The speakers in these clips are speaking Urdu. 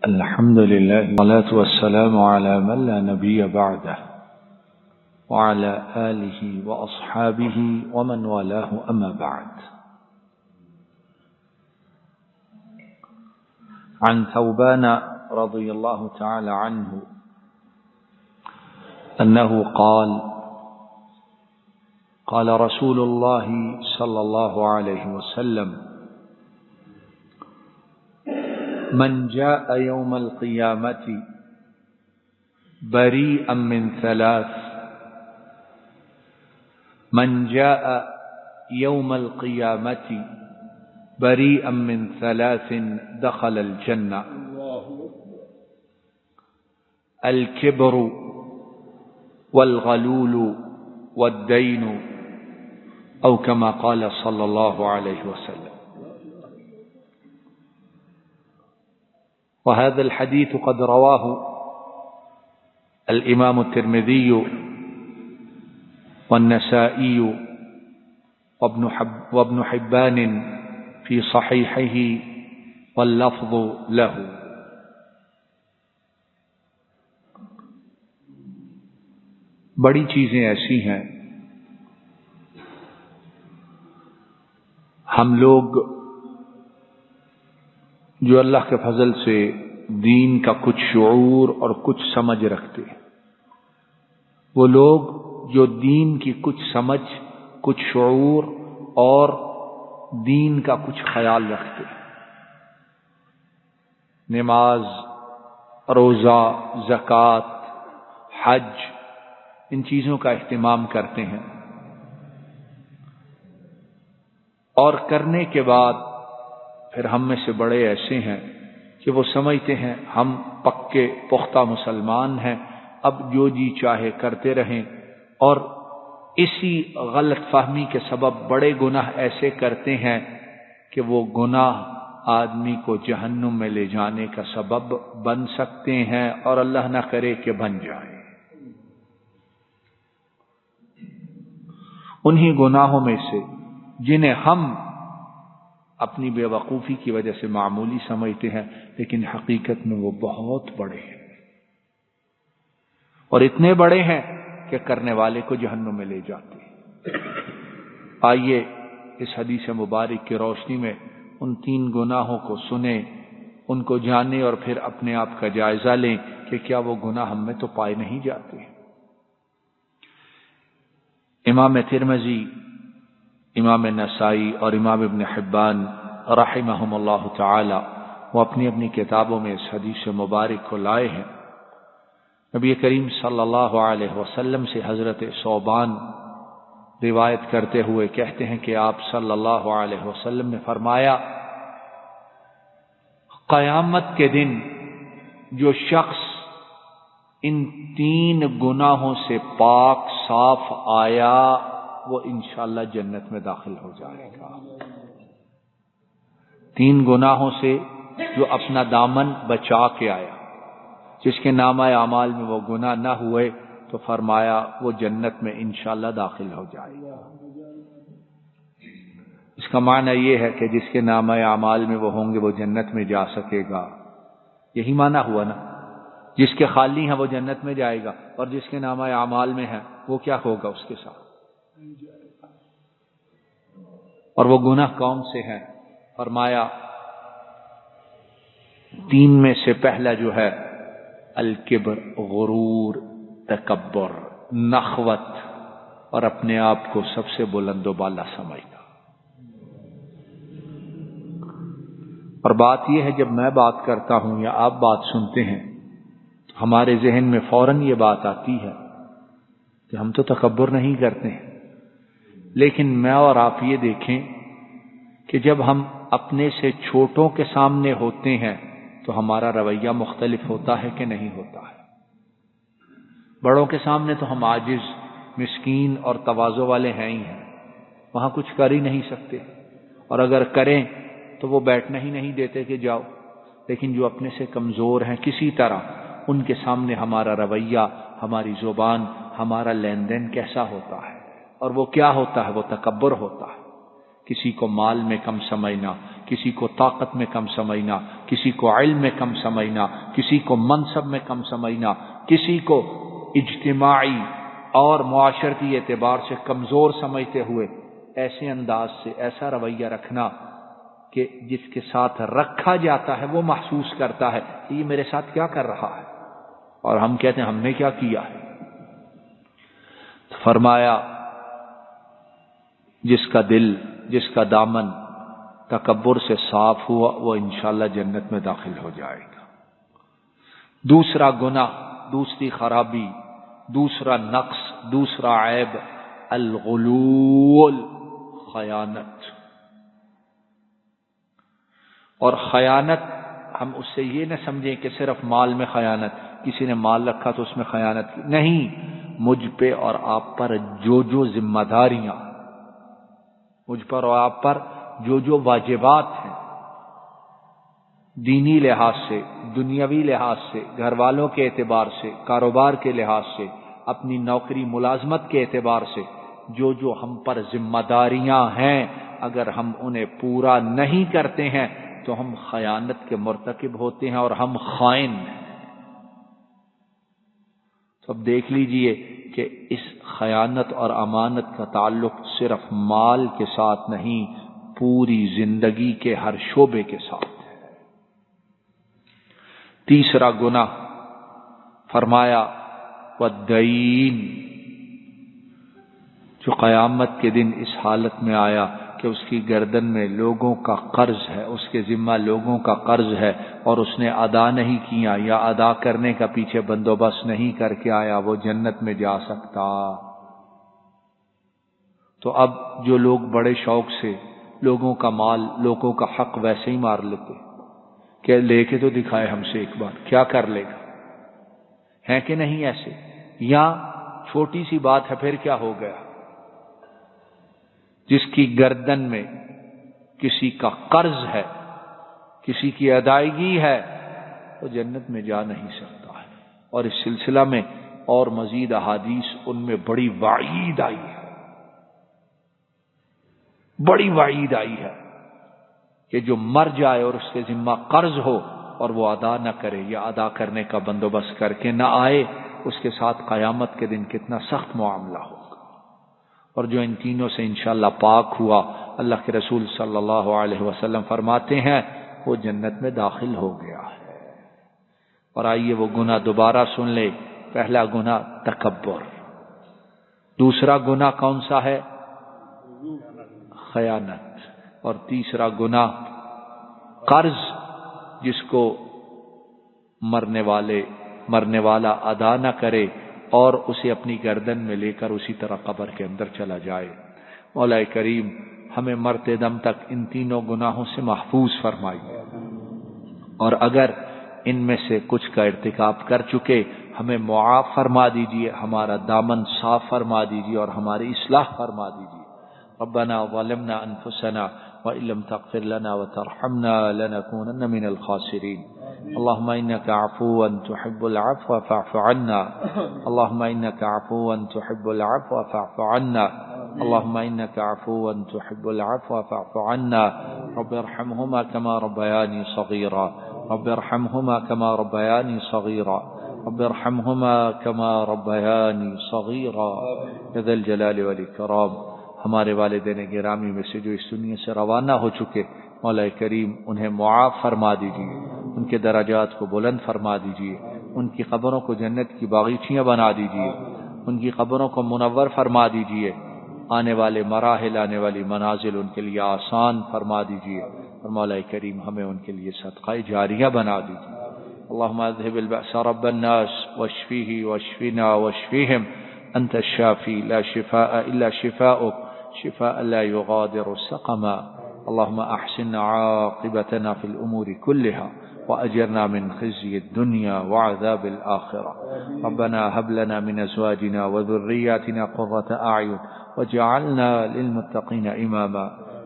الحمد لله والصلاة والسلام على من لا نبي بعده وعلى آله وأصحابه ومن والاه أما بعد. عن ثوبان رضي الله تعالى عنه أنه قال رسول الله صلى الله عليه وسلم: من جاء يوم القيامة بريئا من ثلاث، من جاء يوم القيامة بريئا من ثلاث دخل الجنة: الكبر والغلول والدين، أو كما قال صلى الله عليه وسلم. وهذا الحديث قد رواه الإمام الترمذي والنسائي وابن حبان في صحيحه واللفظ له. بڑی چیزیں ایسی ہیں ہم لوگ جو اللہ کے فضل سے دین کا کچھ شعور اور کچھ سمجھ رکھتے ہیں، وہ لوگ جو دین کی کچھ سمجھ، کچھ شعور اور دین کا کچھ خیال رکھتے ہیں، نماز، روزہ، زکوٰۃ، حج، ان چیزوں کا اہتمام کرتے ہیں، اور کرنے کے بعد پھر ہم میں سے بڑے ایسے ہیں کہ وہ سمجھتے ہیں ہم پکے پختہ مسلمان ہیں، اب جو جی چاہے کرتے رہیں، اور اسی غلط فہمی کے سبب بڑے گناہ ایسے کرتے ہیں کہ وہ گناہ آدمی کو جہنم میں لے جانے کا سبب بن سکتے ہیں، اور اللہ نہ کرے کہ بن جائے۔ انہی گناہوں میں سے جنہیں ہم اپنی بے وقوفی کی وجہ سے معمولی سمجھتے ہیں، لیکن حقیقت میں وہ بہت بڑے ہیں، اور اتنے بڑے ہیں کہ کرنے والے کو جہنم میں لے جاتے ہیں۔ آئیے اس حدیث مبارک کی روشنی میں ان 3 گناہوں کو سنیں، ان کو جانیں، اور پھر اپنے آپ کا جائزہ لیں کہ کیا وہ گناہ ہم میں تو پائے نہیں جاتے۔ امام ترمذی، امام نسائی اور امام ابن حبان رحمہم اللہ تعالی وہ اپنی اپنی کتابوں میں اس حدیث مبارک کو لائے ہیں۔ نبی کریم صلی اللہ علیہ وسلم سے حضرت ثوبان روایت کرتے ہوئے کہتے ہیں کہ آپ صلی اللہ علیہ وسلم نے فرمایا، قیامت کے دن جو شخص ان 3 گناہوں سے پاک صاف آیا وہ انشاءاللہ جنت میں داخل ہو جائے گا۔ 3 گناہوں سے جو اپنا دامن بچا کے آیا، جس کے نامہ اعمال میں وہ گناہ نہ ہوئے، تو فرمایا وہ جنت میں انشاءاللہ داخل ہو جائے گا۔ اس کا معنی یہ ہے کہ جس کے نامہ اعمال میں وہ ہوں گے وہ جنت میں جا سکے گا، یہی معنی ہوا نا۔ جس کے خالی ہیں وہ جنت میں جائے گا، اور جس کے نامہ اعمال میں ہے وہ کیا ہوگا اس کے ساتھ؟ اور وہ گناہ کون سے ہیں؟ فرمایا 3 میں سے پہلا جو ہے الکبر، غرور، تکبر، نخوت، اور اپنے آپ کو سب سے بلند و بالا سمجھنا۔ اور بات یہ ہے جب میں بات کرتا ہوں یا آپ بات سنتے ہیں تو ہمارے ذہن میں فوراً یہ بات آتی ہے کہ ہم تو تکبر نہیں کرتے ہیں، لیکن میں اور آپ یہ دیکھیں کہ جب ہم اپنے سے چھوٹوں کے سامنے ہوتے ہیں تو ہمارا رویہ مختلف ہوتا ہے کہ نہیں ہوتا ہے؟ بڑوں کے سامنے تو ہم عاجز، مسکین اور تواضع والے ہیں ہی ہیں، وہاں کچھ کر ہی نہیں سکتے، اور اگر کریں تو وہ بیٹھنا ہی نہیں دیتے کہ جاؤ۔ لیکن جو اپنے سے کمزور ہیں کسی طرح، ان کے سامنے ہمارا رویہ، ہماری زبان، ہمارا لین دین کیسا ہوتا ہے؟ اور وہ کیا ہوتا ہے؟ وہ تکبر ہوتا ہے۔ کسی کو مال میں کم سمجھنا، کسی کو طاقت میں کم سمجھنا، کسی کو علم میں کم سمجھنا، کسی کو منصب میں کم سمجھنا، کسی کو اجتماعی اور معاشرتی اعتبار سے کمزور سمجھتے ہوئے ایسے انداز سے ایسا رویہ رکھنا کہ جس کے ساتھ رکھا جاتا ہے وہ محسوس کرتا ہے کہ یہ میرے ساتھ کیا کر رہا ہے، اور ہم کہتے ہیں ہم نے کیا کیا ہے۔ فرمایا جس کا دل، جس کا دامن تکبر سے صاف ہوا وہ انشاءاللہ جنت میں داخل ہو جائے گا۔ دوسرا گناہ، دوسری خرابی، دوسرا نقص، دوسرا عیب، الغلول، خیانت۔ اور خیانت ہم اس سے یہ نہ سمجھیں کہ صرف مال میں خیانت، کسی نے مال رکھا تو اس میں خیانت کی، نہیں، مجھ پہ اور آپ پر جو ذمہ داریاں، مجھ پر اور آپ پر جو واجبات ہیں، دینی لحاظ سے، دنیاوی لحاظ سے، گھر والوں کے اعتبار سے، کاروبار کے لحاظ سے، اپنی نوکری ملازمت کے اعتبار سے، جو ہم پر ذمہ داریاں ہیں، اگر ہم انہیں پورا نہیں کرتے ہیں تو ہم خیانت کے مرتکب ہوتے ہیں اور ہم خائن ہیں۔ تو اب دیکھ لیجئے کہ اس خیانت اور امانت کا تعلق صرف مال کے ساتھ نہیں، پوری زندگی کے ہر شعبے کے ساتھ ہے۔ تیسرا گناہ فرمایا والدین، جو قیامت کے دن اس حالت میں آیا کہ اس کی گردن میں لوگوں کا قرض ہے، اس کے ذمہ لوگوں کا قرض ہے اور اس نے ادا نہیں کیا یا ادا کرنے کا پیچھے بندوبست نہیں کر کے آیا، وہ جنت میں جا سکتا۔ تو اب جو لوگ بڑے شوق سے لوگوں کا مال، لوگوں کا حق ویسے ہی مار لیتے کہ لے کے تو دکھائے ہم سے ایک بار، کیا کر لے گا، ہے کہ نہیں ایسے؟ یا چھوٹی سی بات ہے پھر کیا ہو گیا، جس کی گردن میں کسی کا قرض ہے، کسی کی ادائیگی ہے، وہ جنت میں جا نہیں سکتا ہے۔ اور اس سلسلہ میں اور مزید احادیث ان میں بڑی وعید آئی ہے، بڑی وعید آئی ہے کہ جو مر جائے اور اس کے ذمہ قرض ہو اور وہ ادا نہ کرے یا ادا کرنے کا بندوبست کر کے نہ آئے، اس کے ساتھ قیامت کے دن کتنا سخت معاملہ ہوگا۔ اور جو ان تینوں سے انشاءاللہ پاک ہوا، اللہ کے رسول صلی اللہ علیہ وسلم فرماتے ہیں وہ جنت میں داخل ہو گیا ہے۔ اور آئیے وہ گناہ دوبارہ سن لے۔ پہلا گناہ تکبر، دوسرا گناہ کون سا ہے؟ خیانت، اور تیسرا گناہ قرض، جس کو مرنے والا ادا نہ کرے اور اسے اپنی گردن میں لے کر اسی طرح قبر کے اندر چلا جائے۔ مولا کریم ہمیں مرتے دم تک ان تینوں گناہوں سے محفوظ فرمائیے، اور اگر ان میں سے کچھ کا ارتکاب کر چکے ہمیں معاف فرما دیجئے، ہمارا دامن صاف فرما دیجئے اور ہماری اصلاح فرما دیجئے۔ ربنا ظلمنا انفسنا وإن لم تغفر لنا وترحمنا لنكونن من الخاسرين اللهم إنك عفو تحب العفو فاعف عنا اللهم إنك عفو تحب العفو فاعف عنا اللهم إنك عفو تحب العفو فاعف عنا رب ارحمهما كما ربياني صغيرا رب ارحمهما كما ربياني صغيرا رب ارحمهما كما ربياني صغيرا يا ذا الجلال والإكرام۔ ہمارے والدین گرامی میں سے جو اس دنیا سے روانہ ہو چکے، مولا کریم انہیں معاف فرما دیجیے، ان کے درجات کو بلند فرما دیجیے، ان کی قبروں کو جنت کی باغیچیاں بنا دیجیے، ان کی قبروں کو منور فرما دیجیے، آنے والے مراحل، آنے والی منازل ان کے لیے آسان فرما دیجیے، اور مولا کریم ہمیں ان کے لیے صدقہ جاریہ بنا دیجیے۔ اللهم اذهب البأس رب الناس واشفيه واشفنا واشفهم انت الشافي لا شفاء الا شفاؤك شفاء لا يغادر سقما اللهم احسن عاقبتنا في الامور كلها واجرنا من خزي الدنيا وعذاب الاخره ربنا هب لنا من ازواجنا وذرياتنا قرة اعين واجعلنا للمتقين اماما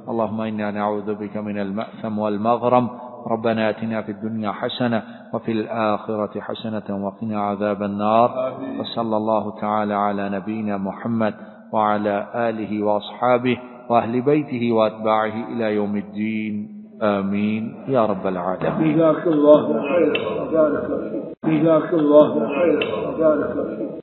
اللهم انا نعوذ بك من المأثم والمغرم ربنا آتنا في الدنيا حسنة وفي الآخرة حسنة وقنا عذاب النار وصلى الله تعالى على نبينا محمد وعلى آله وأصحابه وأهل بيته وأتباعه إلى يوم الدين. آمین یا رب العالمین. جزاک اللہ خیر و بارک فیک. جزاک اللہ خیر و بارک فیک.